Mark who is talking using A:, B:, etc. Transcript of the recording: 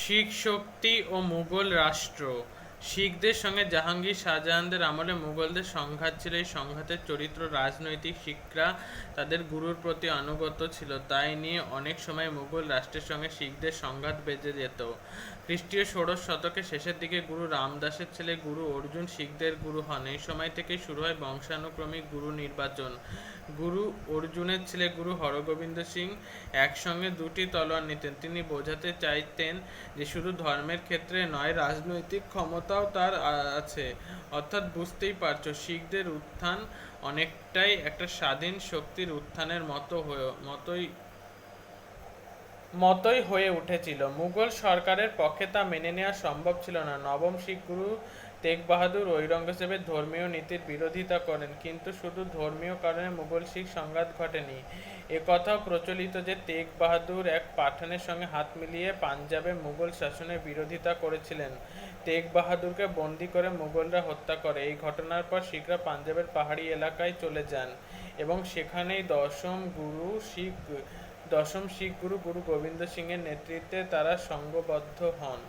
A: শিখ শক্তি ও মুঘল রাষ্ট্র। শিখদের সঙ্গে জাহাঙ্গীর শাহজাহানদের আমলে মুঘলদের সংঘাত ছিল। এই সংঘাতের চরিত্র রাজনৈতিক। শিখরা তাদের গুরুর প্রতি আনুগত্য ছিল, তাই নিয়ে অনেক সময় মুঘল রাষ্ট্রের সঙ্গে শিখদের সংঘাত বেজে যেত। খ্রিস্টীয় ষোড়শ শতকের শেষের দিকে গুরু রামদাসের ছেলে গুরু অর্জুন শিখদের গুরু হন। এই সময় থেকেই শুরু হয় বংশানুক্রমিক গুরু নির্বাচন। গুরু অর্জুনের ছেলে গুরু হরগোবিন্দ সিং একসঙ্গে দুটি তলোয়ার নিতেন। তিনি বোঝাতে চাইতেন যে শুধু ধর্মের ক্ষেত্রে নয়, রাজনৈতিক ক্ষমতাও তার আছে। অর্থাৎ বুঝতেই পারছো, শিখদের উত্থান অনেকটাই একটা স্বাধীন শক্তির উত্থানের মতোই হয়ে উঠেছিল। মুঘল সরকারের পক্ষে তা মেনে নেওয়া সম্ভব ছিল না। নবম শিখ গুরু তেগ বাহাদুর ঔরঙ্গজেবের ধর্মীয় নীতির বিরোধিতা করেন, কিন্তু শুধু ধর্মীয় কারণে মুঘল শিখ সংঘাত ঘটেনি। একথাও প্রচলিত যে তেগ বাহাদুর এক পাঠানের সঙ্গে হাত মিলিয়ে পাঞ্জাবে মুঘল শাসনের বিরোধিতা করেছিলেন। তেগ বাহাদুরকে বন্দী করে মুঘলরা হত্যা করে। এই ঘটনার পর শিখরা পাঞ্জাবের পাহাড়ি এলাকায় চলে যান এবং সেখানেই দশম শিখ গুরু গুরু গোবিন্দ সিংয়ের নেতৃত্বে তারা সংঘবদ্ধ হন।